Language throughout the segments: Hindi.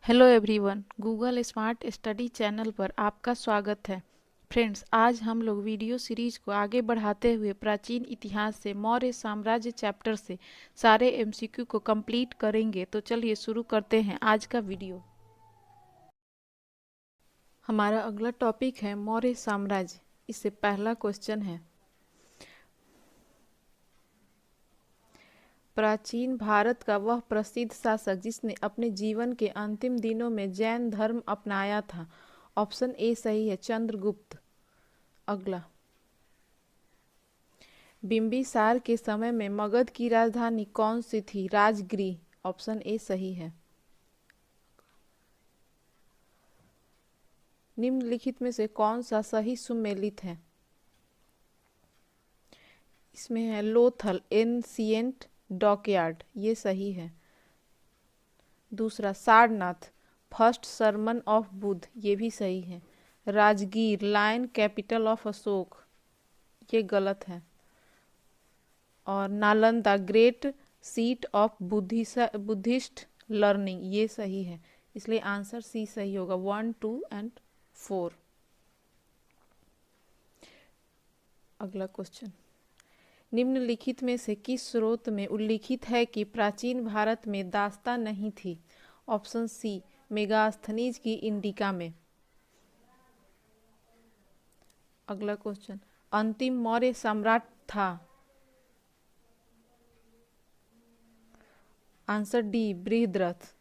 Hello everyone, Google smart study channel पर आपका स्वागत है। फ्रेंड्स, आज हम लोग वीडियो सीरीज को आगे बढ़ाते हुए प्राचीन इतिहास से मौर्य साम्राज्य चैप्टर से सारे एमसीक्यू को कंप्लीट करेंगे। तो चलिए शुरू करते हैं आज का वीडियो। हमारा अगला टॉपिक है मौर्य साम्राज्य। इससे पहला क्वेश्चन है, प्राचीन भारत का वह प्रसिद्ध शासक जिसने अपने जीवन के अंतिम दिनों में जैन धर्म अपनाया था। ऑप्शन ए सही है, चंद्रगुप्त। अगला, बिंबिसार के समय में मगध की राजधानी कौन सी थी? राजगृह। ऑप्शन ए सही है। निम्नलिखित में से कौन सा सही सुमेलित है? इसमें है लोथल एनसिएंट डॉकयार्ड, ये सही है। दूसरा, Sarnath first sermon of Buddha, ये भी सही है। Rajgir lion capital of Ashoka, ये गलत है। और Nalanda great seat of Buddhist learning, ये सही है। इसलिए आंसर सी सही होगा, 1, 2 एंड 4। अगला क्वेश्चन, निम्नलिखित में से किस स्रोत में उल्लिखित है कि प्राचीन भारत में दास्ता नहीं थी? ऑप्शन सी, मेगास्थनीज की इंडिका में। अगला क्वेश्चन, अंतिम मौर्य सम्राट था? Answer D, Brihadratha.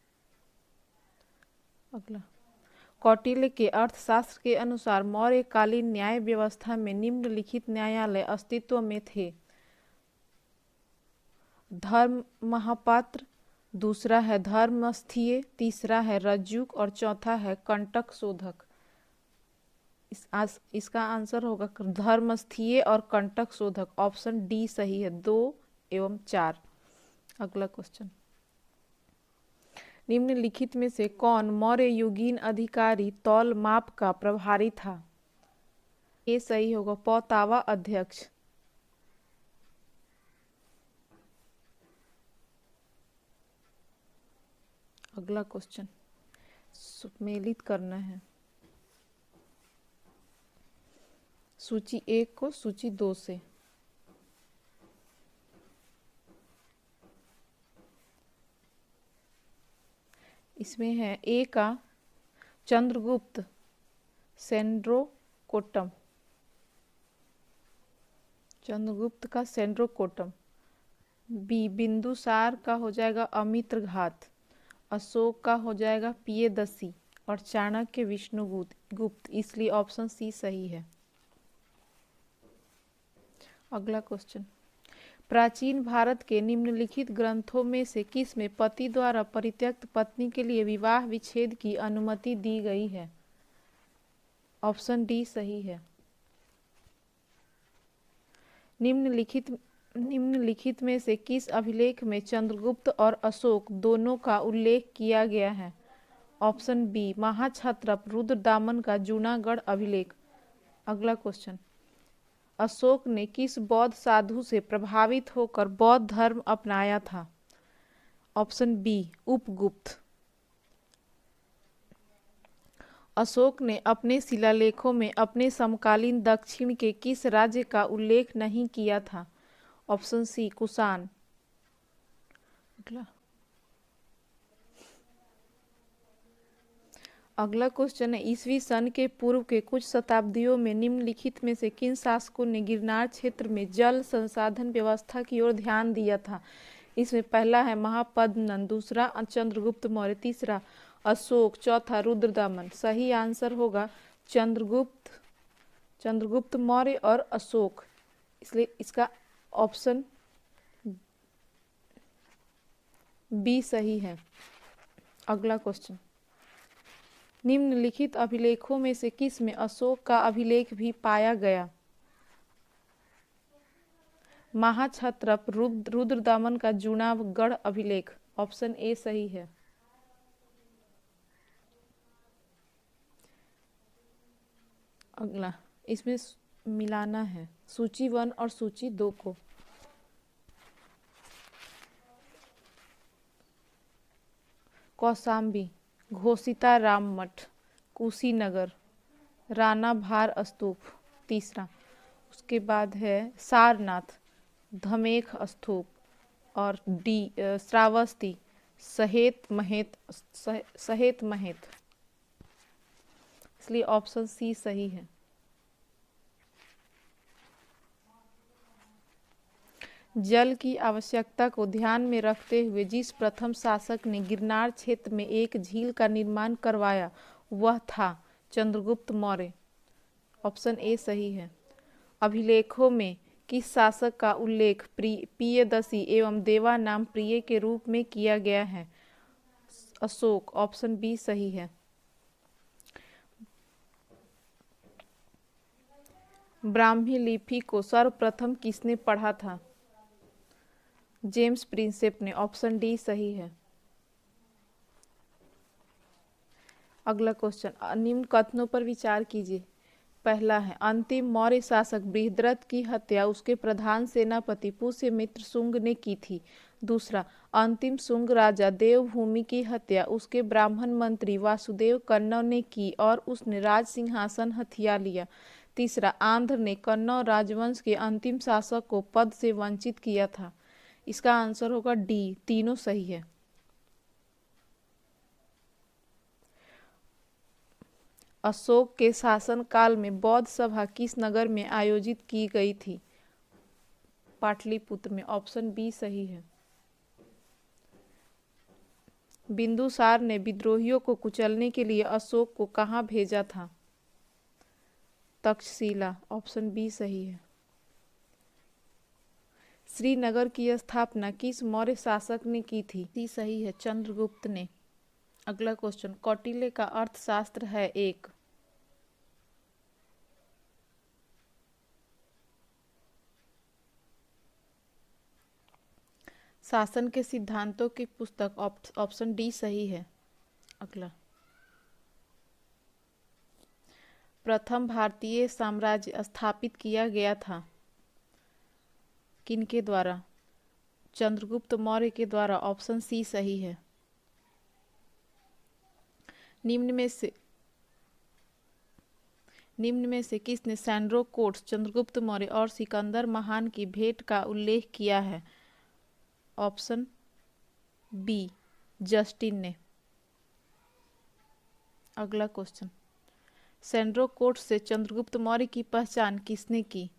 अगला, कौटिल्य के अर्थशास्त्र के अनुसार मौर्यकालीन न्याय व्यवस्था में निम्नलिखित न्यायालय अस्तित्व में थे? धर्म महापात्र, दूसरा है धर्मस्थीय, तीसरा है रज्जुक और चौथा है कंटक शोधक। इसका आंसर होगा धर्मस्थीय और कंटक शोधक। ऑप्शन डी सही है, 2 एवं 4। अगला क्वेश्चन, निम्नलिखित में से कौन मौर्य युगीन अधिकारी तौल माप का प्रभारी था? ये सही होगा, पौतावा अध्यक्ष। अगला क्वेश्चन सुमेलित करना है सूची 1 को सूची 2 से। इसमें है ए का चंद्रगुप्त सेंड्रोकोटम, चंद्रगुप्त का सेंड्रोकोटम। बी, बिंदुसार का हो जाएगा अमित्रघात, अशोक का हो जाएगा पियदसी और चाणक्य विष्णुगुप्त। इसलिए ऑप्शन सी सही है। अगला क्वेश्चन, प्राचीन भारत के निम्नलिखित ग्रंथों में से किस में पति द्वारा परित्यक्त पत्नी के लिए विवाह विच्छेद की अनुमति दी गई है? ऑप्शन डी सही है। निम्नलिखित में से किस अभिलेख में चंद्रगुप्त और अशोक दोनों का उल्लेख किया गया है? ऑप्शन बी, महाक्षत्रप रुद्रदामन का जूनागढ़ अभिलेख। अगला क्वेश्चन, अशोक ने किस बौद्ध साधु से प्रभावित होकर बौद्ध धर्म अपनाया था? Option B, Upagupta. अशोक ने अपने शिलालेखों में अपने समकालीन दक्षिण के किस राज्य का उल्लेख नहीं किया था? Option C, Kushan. अगला क्वेश्चन है, ईसवी सन के पूर्व के कुछ शताब्दियों में निम्नलिखित में से किन शासकों ने गिरनार क्षेत्र में जल संसाधन व्यवस्था की ओर ध्यान दिया था? इसमें पहला है महापद्मनंद, दूसरा चंद्रगुप्त मौर्य, तीसरा अशोक, चौथा रुद्रदामन। सही आंसर होगा चंद्रगुप्त मौर्य और अशोक। इसलिए इसका ऑप्शन बी सही है। अगला क्वेश्चन, निम्नलिखित अभिलेखों में से किस में अशोक का अभिलेख भी पाया गया? महाक्षत्रप रुद्रदामन का जूनागढ़ अभिलेख। ऑप्शन ए सही है। अगला, इसमें मिलाना है सूची 1 और सूची 2 को। कौशाम्बी घोषिता राम मठ, कुशीनगर, राणा भार स्तूप। तीसरा, उसके बाद है सारनाथ, धमेख स्तूप, और डी श्रावस्ती, सहेत महेत, इसलिए ऑप्शन सी सही है। जल की आवश्यकता को ध्यान में रखते हुए जिस प्रथम शासक ने गिरनार क्षेत्र में एक झील का निर्माण करवाया वह था चंद्रगुप्त मौर्य। ऑप्शन ए सही है। अभिलेखों में किस शासक का उल्लेख प्रियदसी एवं देवा नाम प्रिय के रूप में किया गया है? अशोक। ऑप्शन बी सही है। ब्राह्मी लिपि को सर्वप्रथम किसने पढ़ा था? जेम्स प्रिंसेप ने। ऑप्शन डी सही है। अगला क्वेश्चन, निम्न कथनों पर विचार कीजिए। पहला है, अंतिम मौर्य शासक बृहद्रथ की हत्या उसके प्रधान सेनापति पुष्यमित्र शुंग ने की थी। दूसरा, अंतिम शुंग राजा देवभूमि की हत्या उसके ब्राह्मण मंत्री वासुदेव कन्नौ ने की और उसने राज सिंहासन हथिया लिया। तीसरा, आंध्र ने कन्नौ राजवंश के अंतिम शासक को पद से वंचित किया था। इसका आंसर होगा डी, तीनों सही है। अशोक के शासनकाल में बौद्ध सभा किस नगर में आयोजित की गई थी? पाटलिपुत्र में। ऑप्शन बी सही है। बिंदुसार ने विद्रोहियों को कुचलने के लिए अशोक को कहाँ भेजा था? तक्षशिला। ऑप्शन बी सही है। श्रीनगर की स्थापना किस मौर्य शासक ने की थी? सी सही है, चंद्रगुप्त ने। अगला क्वेश्चन, कौटिल्य का अर्थशास्त्र है एक। शासन के सिद्धांतों की पुस्तक। ऑप्शन डी सही है। अगला, प्रथम भारतीय साम्राज्य स्थापित किया गया था किनके द्वारा? चंद्रगुप्त मौर्य के द्वारा। ऑप्शन सी सही है। निम्न में से किसने सैंड्रो कोट्स, चंद्रगुप्त मौर्य और सिकंदर महान की भेंट का उल्लेख किया है? ऑप्शन बी, जस्टिन ने। अगला क्वेश्चन, सैंड्रो कोट्स से चंद्रगुप्त मौर्य की पहचान किसने की?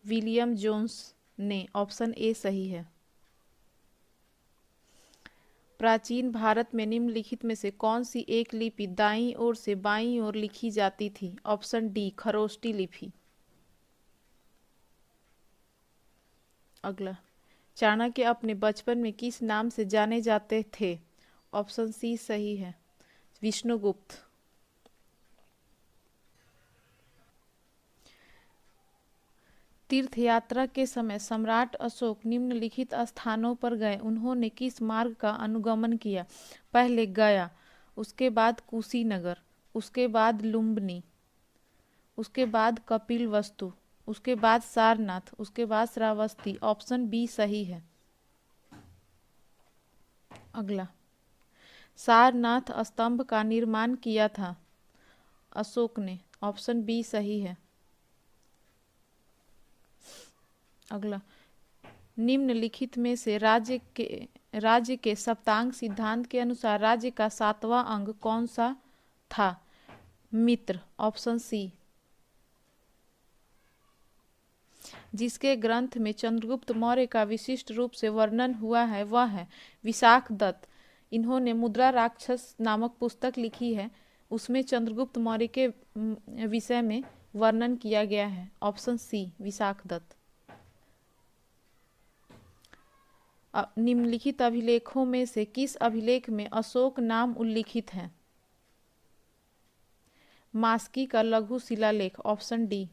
विलियम जोन्स ने। ऑप्शन ए सही है। प्राचीन भारत में निम्नलिखित में से कौन सी एक लिपि दाईं ओर से बाईं ओर लिखी जाती थी? ऑप्शन डी, खरोष्टी लिपि। अगला, चाणक्य अपने बचपन में किस नाम से जाने जाते थे? ऑप्शन सी सही है, विष्णुगुप्त। तीर्थ यात्रा के समय सम्राट अशोक निम्नलिखित स्थानों पर गए। उन्होंने किस मार्ग का अनुगमन किया? पहले गया, उसके बाद कुशीनगर, उसके बाद लुम्बिनी, उसके बाद कपिलवस्तु, उसके बाद सारनाथ, उसके बाद श्रावस्ती। ऑप्शन बी सही है। अगला, सारनाथ स्तंभ का निर्माण किया था अशोक ने। ऑप्शन बी सही है। अगला, निम्नलिखित में से राज्य के सप्तांग सिद्धांत के अनुसार राज्य का 7वां अंग कौन सा था? मित्र। Option C. जिसके ग्रंथ में चंद्रगुप्त मौर्य का विशिष्ट रूप से वर्णन हुआ है वह है विशाख दत्त। इन्होंने मुद्रा राक्षस नामक पुस्तक लिखी है, उसमें चंद्रगुप्त मौर्य के विषय में वर्णन किया गया है। Option C, Vishakhadatta. निम्नलिखित अभिलेखों में से किस अभिलेख में अशोक नाम उल्लिखित है? मास्की का लघु शिलालेख। Option D.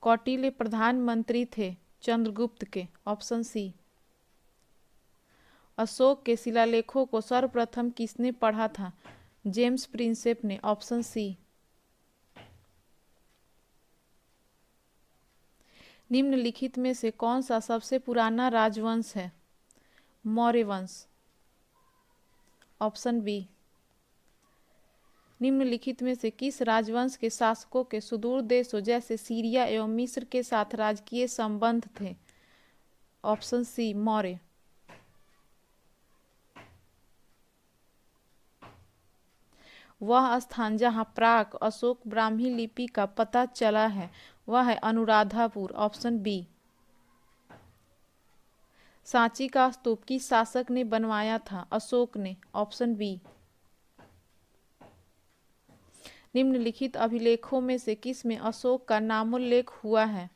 कौटिल्य प्रधानमंत्री थे चंद्रगुप्त के। Option C. अशोक के शिलालेखों को सर्वप्रथम किसने पढ़ा था? जेम्स प्रिंसेप ने। Option C. निम्नलिखित में से कौन सा सबसे पुराना राजवंश है? मौर्य वंश। Option B. निम्नलिखित में से किस राजवंश के शासकों के सुदूर देशों जैसे सीरिया एवं मिस्र के साथ राजकीय संबंध थे? Option C Maurya. वह स्थान जहां प्राक अशोक ब्राह्मी लिपि का पता चला है वह है अनुराधापुर। Option B. सांची का स्तूप किस शासक ने बनवाया था? अशोक ने। Option B. निम्नलिखित अभिलेखों में से किस में अशोक का नामोल्लेख हुआ है?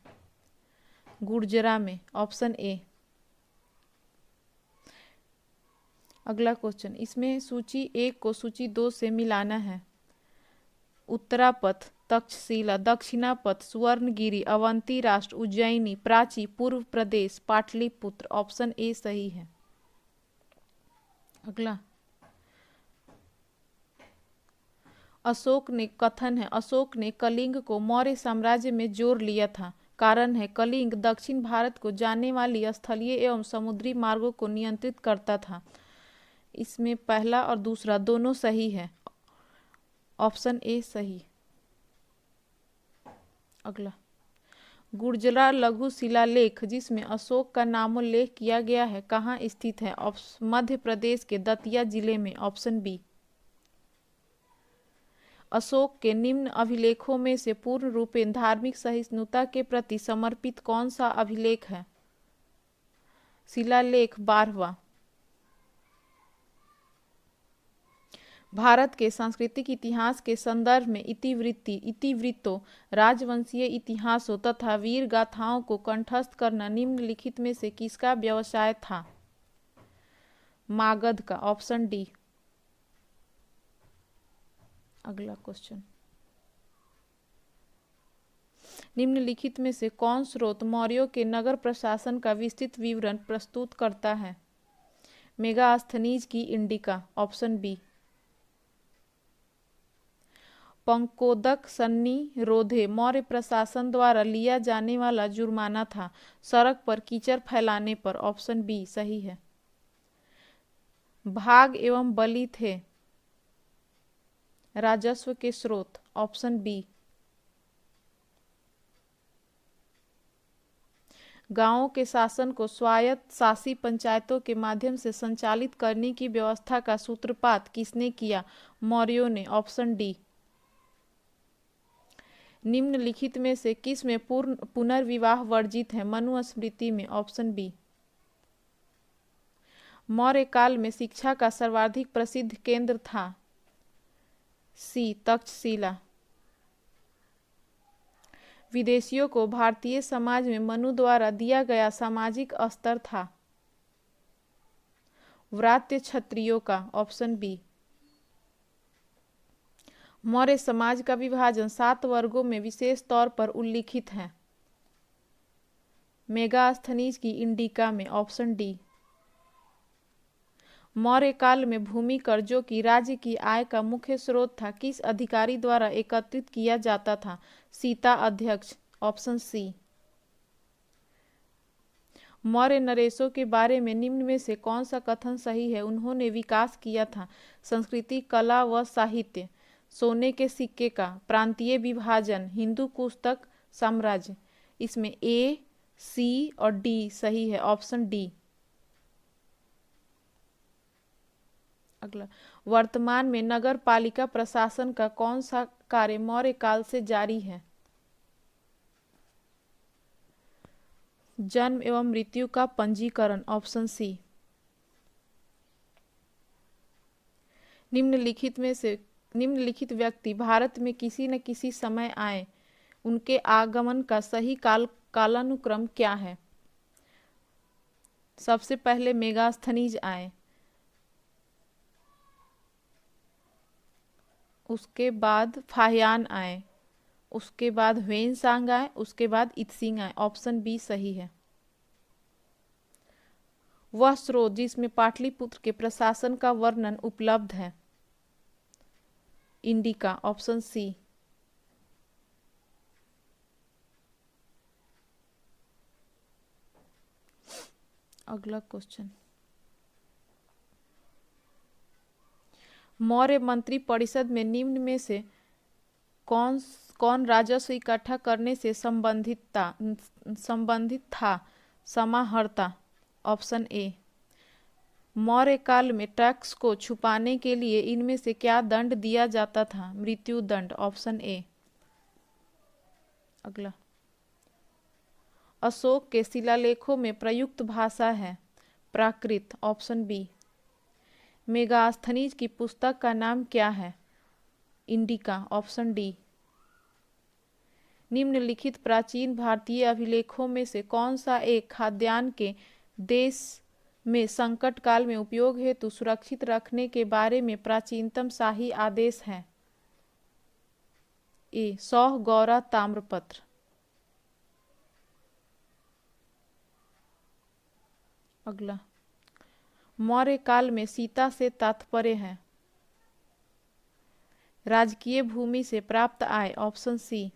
गुर्जरा में। Option A. अगला क्वेश्चन, इसमें सूची 1 को सूची 2 से मिलाना है। उत्तरापथ, तक्षशिला, दक्षिणापथ, सुवर्णगिरी, अवंती राष्ट्र, उज्जैनी, प्राची, पूर्व प्रदेश, पाटलिपुत्र। ऑप्शन ए सही है। अगला, अशोक ने कलिंग को मौर्य साम्राज्य में जोड़ लिया था। कारण है कलिंग दक्षिण भारत को जाने वाली स्थलीय एवं समुद्री मार्गों को नियंत्रित करता था। इसमें पहला और दूसरा दोनों सही है। ऑप्शन ए सही। अगला, गुर्जरा लघु शिलालेख जिसमें अशोक का नामोल्लेख किया गया है कहाँ स्थित है? मध्य प्रदेश के दतिया जिले में। Option B. अशोक के निम्न अभिलेखों में से पूर्ण रूपेण धार्मिक सहिष्णुता के प्रति समर्पित कौन सा अभिलेख है? शिलालेख 12वां। भारत के सांस्कृतिक इतिहास के संदर्भ में इतिवृत्तों, राजवंशीय इतिहासों तथा वीर गाथाओं को कंठस्थ करना निम्नलिखित में से किसका व्यवसाय था? मागध का। Option D. अगला क्वेश्चन, निम्नलिखित में से कौन स्रोत मौर्यों के नगर प्रशासन का विस्तृत विवरण प्रस्तुत करता है? मेगास्थनीज की इंडिका। Option B. पंकोदक सन्निरोधे मौर्य प्रशासन द्वारा लिया जाने वाला जुर्माना था सड़क पर कीचड़ फैलाने पर। ऑप्शन बी सही है। भाग एवं बलि थे राजस्व के स्रोत। Option B. गांवों के शासन को स्वायत्त शासी पंचायतों के माध्यम से संचालित करने की व्यवस्था का सूत्रपात किसने किया? मौर्यों ने। Option D. निम्नलिखित में से किस में पुनर्विवाह वर्जित है? मनुस्मृति में। Option B. मौर्य काल में शिक्षा का सर्वाधिक प्रसिद्ध केंद्र था? सी तक्षशिला। विदेशियों को भारतीय समाज में मनु द्वारा दिया गया सामाजिक स्तर था? व्रात्य क्षत्रियों का। Option B. मौर्य समाज का विभाजन 7 वर्गों में विशेष तौर पर उल्लिखित है? मेगास्थनीज की इंडिका में। Option D. मौर्य काल में भूमि कर जो कि राज्य की आय का मुख्य स्रोत था किस अधिकारी द्वारा एकत्रित किया जाता था? सीता अध्यक्ष। Option C. मौर्य नरेशों के बारे में निम्न में से कौन सा कथन सही है? उन्होंने विकास किया था संस्कृति, कला व साहित्य, सोने के सिक्के का, प्रांतीय विभाजन, हिंदू कुश तक साम्राज्य। इसमें ए, सी और डी सही है। Option D. अगला, वर्तमान में नगर पालिका प्रशासन का कौन सा कार्य मौर्य काल से जारी है? जन्म एवं मृत्यु का पंजीकरण। Option C. निम्नलिखित व्यक्ति भारत में किसी न किसी समय आए, उनके आगमन का सही कालानुक्रम क्या है? सबसे पहले मेगास्थनीज आए, उसके बाद फाहियान आए, उसके बाद ह्वेनसांग आए, उसके बाद इत्सिंग आए। ऑप्शन बी सही है। वह स्रोत जिसमें पाटलिपुत्र के प्रशासन का वर्णन उपलब्ध है? इंडिका। Option C. अगला क्वेश्चन, मौर्य मंत्री परिषद में निम्न में से कौन कौन राजस्व इकट्ठा करने से संबंधित था? समाहर्ता। Option A. मौर्य काल में टैक्स को छुपाने के लिए इनमें से क्या दंड दिया जाता था? मृत्यु दंड। Option A. अगला, अशोक के शिलालेखों में प्रयुक्त भाषा है? प्राकृत। Option B. मेगास्थनीज की पुस्तक का नाम क्या है? इंडिका। Option D. निम्नलिखित प्राचीन भारतीय अभिलेखों में से कौन सा एक खाद्यान्न के देश में संकट काल में उपयोग हेतु सुरक्षित रखने के बारे में प्राचीनतम शाही आदेश है? ए। सौह गौरा ताम्रपत्र। अगला, मौर्य काल में सीता से तात्पर्य है? राजकीय भूमि से प्राप्त आय। Option C.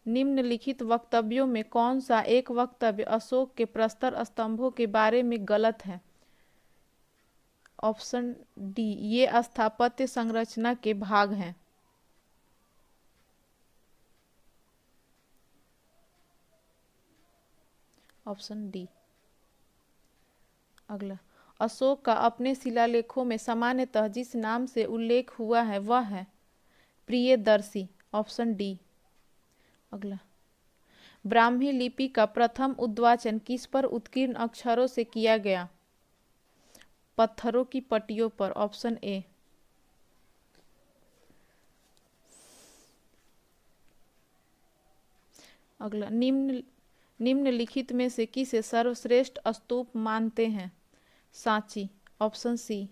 निम्नलिखित वक्तव्यों में कौन सा एक वक्तव्य अशोक के प्रस्तर स्तंभों के बारे में गलत है? Option D. ये स्थापत्य संरचना के भाग हैं। Option D. अगला, अशोक का अपने शिलालेखों में सामान्यतः जिस नाम से उल्लेख हुआ है वह है? प्रियदर्शी। Option D. अगला, ब्राह्मी लिपि का प्रथम उद्वाचन किस पर उत्कीर्ण अक्षरों से किया गया? पत्थरों की पट्टियों पर। Option A. अगला, निम्नलिखित में से किसे सर्वश्रेष्ठ स्तूप मानते हैं? सांची। Option C.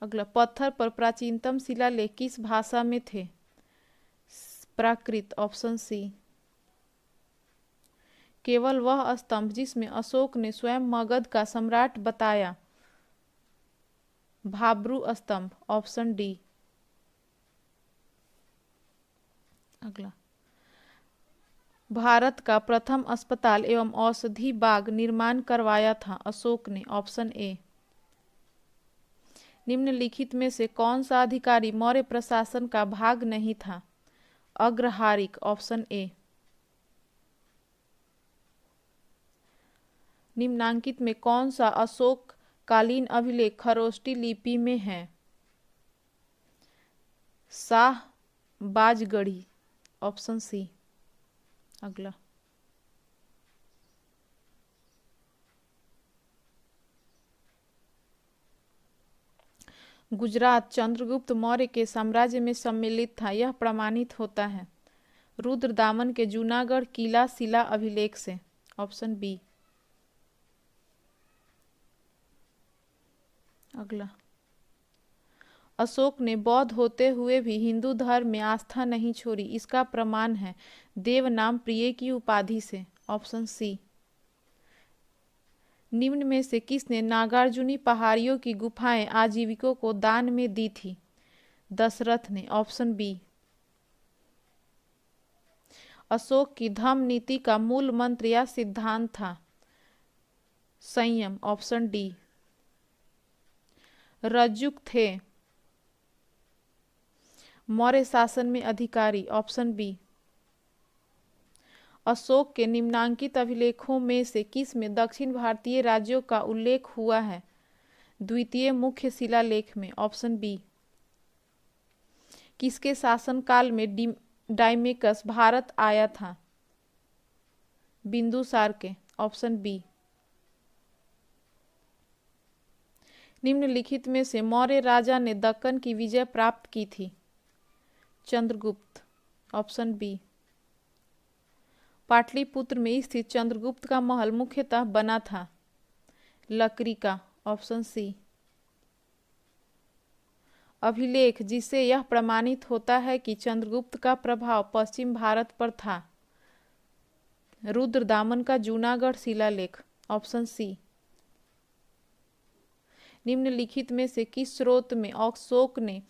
अगला, पत्थर पर प्राचीनतम शिलालेख किस भाषा में थे? प्राकृत। Option C. केवल वह स्तंभ जिसमें अशोक ने स्वयं मगध का सम्राट बताया? भाब्रू स्तंभ। Option D. अगला, भारत का प्रथम अस्पताल एवं औषधि बाग निर्माण करवाया था अशोक ने? Option A. निम्नलिखित में से कौन सा अधिकारी मौर्य प्रशासन का भाग नहीं था? अग्रहारिक। Option A. निम्नांकित में कौन सा अशोक कालीन अभिलेख खरोष्टी लिपि में है? शाह बाजगढ़ी। Option C. अगला, गुजरात चंद्रगुप्त मौर्य के साम्राज्य में सम्मिलित था, यह प्रमाणित होता है? रुद्रदामन के जूनागढ़ किला शिला अभिलेख से। Option B. अगला, अशोक ने बौद्ध होते हुए भी हिंदू धर्म में आस्था नहीं छोड़ी, इसका प्रमाण है? देवनाम प्रिय की उपाधि से। Option C. निम्न में से किसने नागार्जुनी पहाड़ियों की गुफाएं आजीविकों को दान में दी थी? दशरथ ने। Option B. अशोक की धम्म नीति का मूल मंत्र या सिद्धांत था? संयम। Option D. रज्जुक थे मौर्य शासन में अधिकारी? Option B. अशोक के निम्नांकित अभिलेखों में से किस में दक्षिण भारतीय राज्यों का उल्लेख हुआ है? द्वितीय मुख्य शिलालेख में। Option B. किसके शासनकाल में डायमेकस भारत आया था? बिंदुसार के। Option B. निम्नलिखित में से मौर्य राजा ने दक्कन की विजय प्राप्त की थी? चंद्रगुप्त। Option B. पाटलिपुत्र में स्थित चंद्रगुप्त का महल मुख्यतः बना था? लकड़ी का। Option C. अभिलेख जिससे यह प्रमाणित होता है कि चंद्रगुप्त का प्रभाव पश्चिम भारत पर था? रुद्रदामन का जूनागढ़ शिलालेख। Option C. निम्नलिखित में से किस स्रोत में अशोक ने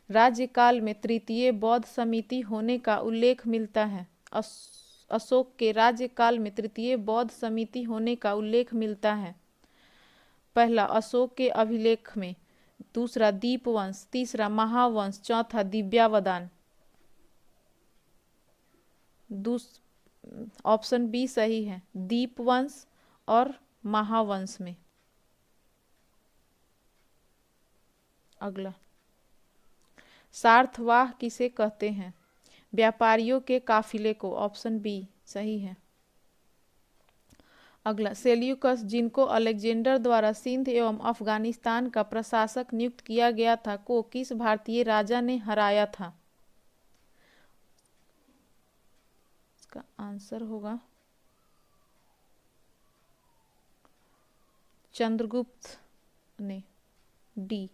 राज्यकाल में तृतीय बौद्ध समिति होने का उल्लेख मिलता है? अशोक के राज्यकाल में तृतीय बौद्ध समिति होने का उल्लेख मिलता है? पहला अशोक के अभिलेख में, दूसरा दीपवंश, तीसरा महावंश, चौथा दिव्यावदान। ऑप्शन बी सही है, दीपवंश और महावंश में। अगला, सार्थवाह किसे कहते हैं? व्यापारियों के काफिले को। ऑप्शन बी सही है। अगला, सेल्यूकस जिनको अलेक्जेंडर द्वारा सिंध एवं अफगानिस्तान का प्रशासक नियुक्त किया गया था, को किस भारतीय राजा ने हराया था? इसका आंसर होगा चंद्रगुप्त ने, डी।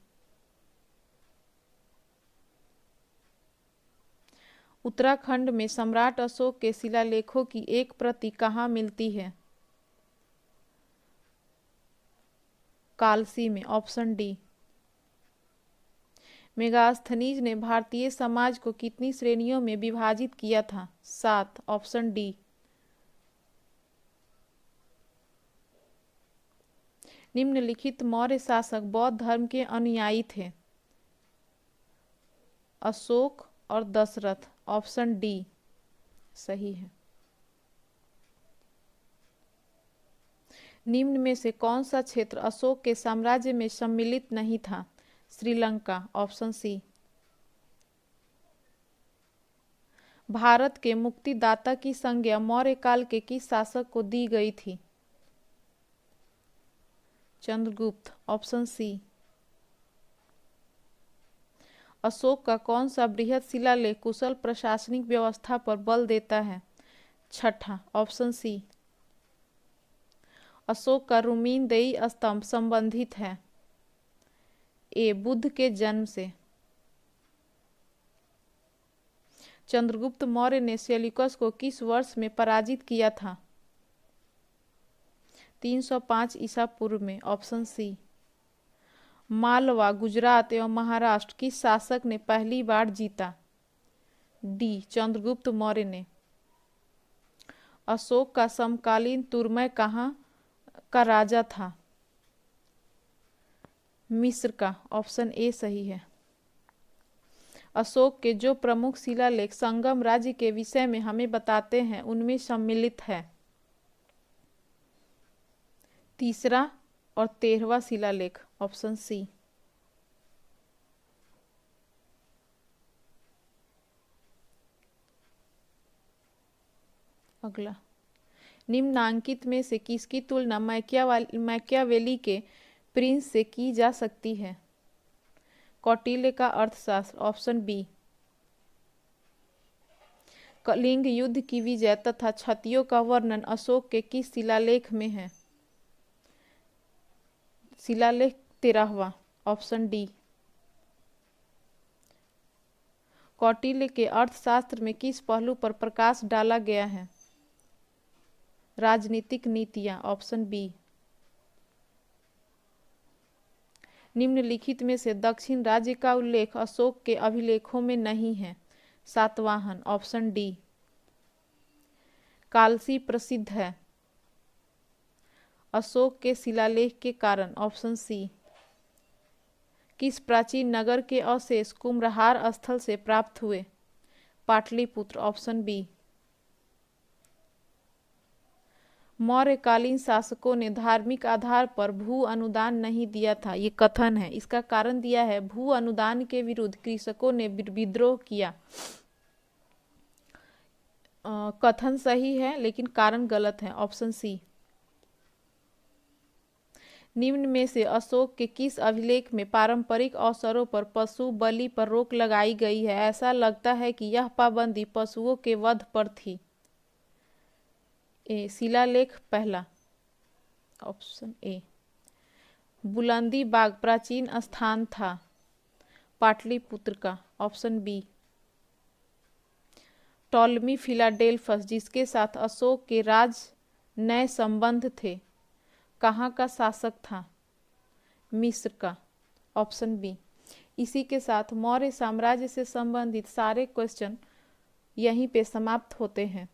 उत्तराखंड में सम्राट अशोक के शिलालेखों की एक प्रति कहाँ मिलती है? कालसी में। Option D. मेगास्थनीज ने भारतीय समाज को कितनी श्रेणियों में विभाजित किया था? 7। Option D. निम्नलिखित मौर्य शासक बौद्ध धर्म के अनुयायी थे? अशोक और दशरथ। ऑप्शन डी सही है। निम्न में से कौन सा क्षेत्र अशोक के साम्राज्य में सम्मिलित नहीं था? श्रीलंका। Option C. भारत के मुक्तिदाता की संज्ञा मौर्य काल के किस शासक को दी गई थी? चंद्रगुप्त। Option C. अशोक का कौन सा बृहद शिलालेख कुशल प्रशासनिक व्यवस्था पर बल देता है? 6। Option C. अशोक का रुमीनदेई स्तंभ संबंधित है? ए। बुद्ध के जन्म से। चंद्रगुप्त मौर्य ने सेल्यूकस को किस वर्ष में पराजित किया था? 305 ईसा पूर्व में। Option C. मालवा, गुजरात एवं महाराष्ट्र किस शासक ने पहली बार जीता? डी। चंद्रगुप्त मौर्य ने। अशोक का समकालीन तुर्मय कहाँ का राजा था? मिस्र का। ऑप्शन ए सही है। अशोक के जो प्रमुख शिलालेख संगम राज्य के विषय में हमें बताते हैं, उनमें सम्मिलित है? 3 और 13वां शिलालेख। Option C. अगला, निम्नांकित में से किसकी तुलना मैकियावेली के प्रिंस से की जा सकती है? कौटिल्य का अर्थशास्त्र। Option B. कलिंग युद्ध की विजय तथा क्षतियों का वर्णन अशोक के किस शिलालेख में है? शिलालेख 13वां। Option D. कौटिल्य के अर्थशास्त्र में किस पहलू पर प्रकाश डाला गया है? राजनीतिक नीतियां। Option B. निम्नलिखित में से दक्षिण राज्य का उल्लेख अशोक के अभिलेखों में नहीं है? सातवाहन। Option D. कालसी प्रसिद्ध है अशोक के शिलालेख के कारण? Option C. किस प्राचीन नगर के अवशेष कुम्हरार स्थल से प्राप्त हुए? पाटलिपुत्र। Option B. मौर्यकालीन शासकों ने धार्मिक आधार पर भू अनुदान नहीं दिया था, ये कथन है। इसका कारण दिया है भू अनुदान के विरुद्ध कृषकों ने विद्रोह किया। कथन सही है लेकिन कारण गलत है। Option C. निम्न में से अशोक के किस अभिलेख में पारंपरिक अवसरों पर पशु बलि पर रोक लगाई गई है? ऐसा लगता है कि यह पाबंदी पशुओं के वध पर थी। ए। शिलालेख पहला। Option A. बुलंदी बाग प्राचीन स्थान था? पाटलिपुत्र का। Option B. टॉलमी फिलाडेल्फस जिसके साथ अशोक के राज नए संबंध थे, कहाँ का शासक था? मिस्र का। Option B. इसी के साथ मौर्य साम्राज्य से संबंधित सारे क्वेश्चन यहीं पे समाप्त होते हैं।